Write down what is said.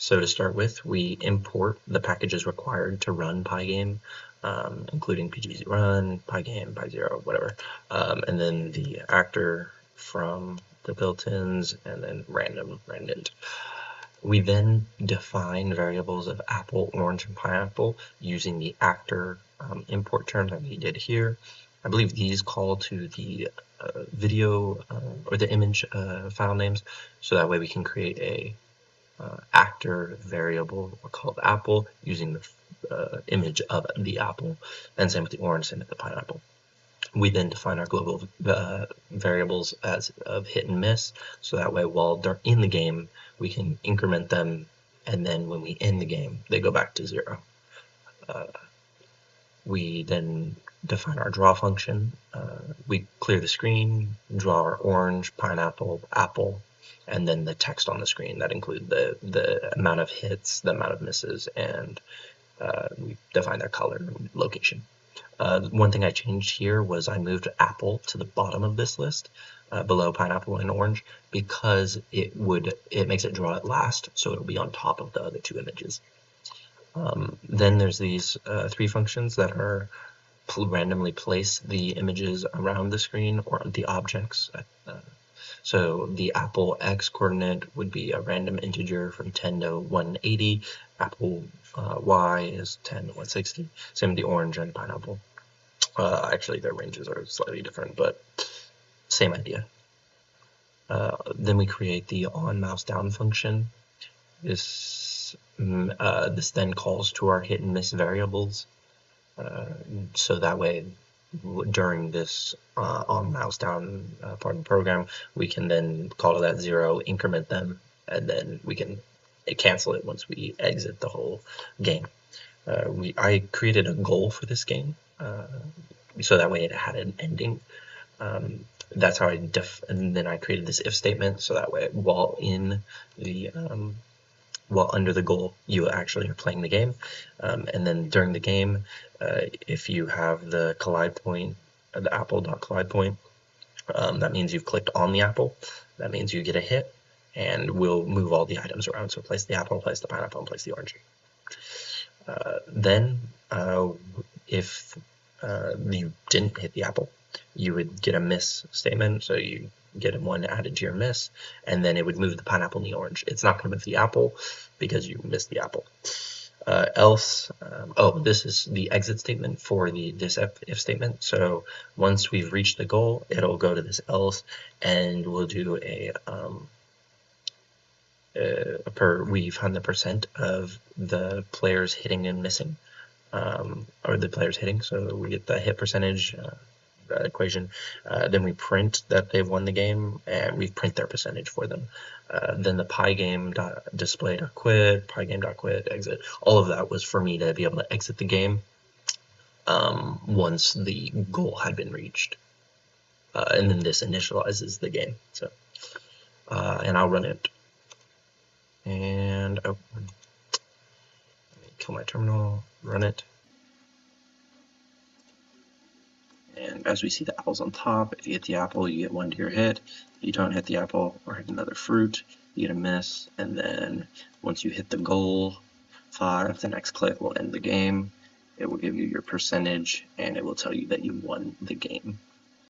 So to start with, we import the packages required to run Pygame, including pgzrun, Pygame, PyZero, whatever, and then the actor from the built-ins, and then random, randint. We then define variables of apple, orange, and pineapple using the actor import term that we did here. I believe these call to the video or the image file names, so that way we can create a actor variable called apple using the image of the apple, and same with the orange, same with the pineapple. We then define our global variables as of hit and miss, so that way while they're in the game, we can increment them, and then when we end the game, they go back to 0. We then define our draw function. We clear the screen, draw our orange, pineapple, apple, and then the text on the screen that include the amount of hits, the amount of misses, and we define their color and location. One thing I changed here was I moved apple to the bottom of this list, below pineapple and orange, because it makes it draw it last, so it'll be on top of the other two images. Then there's these 3 functions that are randomly place the images around the screen or the objects. So the apple x coordinate would be a random integer from 10 to 180. Apple y is 10 to 160. Same with the orange and pineapple. Actually, their ranges are slightly different, but same idea. Then we create the on mouse down function. This then calls to our hit and miss variables. So that way, during this on mouse down part of the program, we can then call to that 0, increment them, and then we can cancel it once we exit the whole game. I created a goal for this game, so that way it had an ending. That's how and then I created this if statement, so that way while under the goal, you actually are playing the game. And then during the game, if you have the collide point, the apple.collide point, that means you've clicked on the apple. That means you get a hit, and we'll move all the items around. So place the apple, place the pineapple, and place the orange. Then, if you didn't hit the apple, you would get a miss statement. So you get 1 added to your miss, and then it would move the pineapple and the orange. It's not going to move the apple because you missed the apple. Else, this is the exit statement for this if statement. So once we've reached the goal, it'll go to this else, and we'll do we find the percent of the players hitting and missing, or the players hitting. So we get the hit percentage equation. Then we print that they've won the game, and we print their percentage for them. Then the pygame.display.quit, pygame.quit, exit. All of that was for me to be able to exit the game once the goal had been reached. And then this initializes the game. So, and I'll run it. And let me kill my terminal, run it. And as we see, the apple's on top. If you hit the apple, you get 1 to your hit. If you don't hit the apple or hit another fruit, you get a miss. And then once you hit the goal 5, the next click will end the game. It will give you your percentage, and it will tell you that you won the game.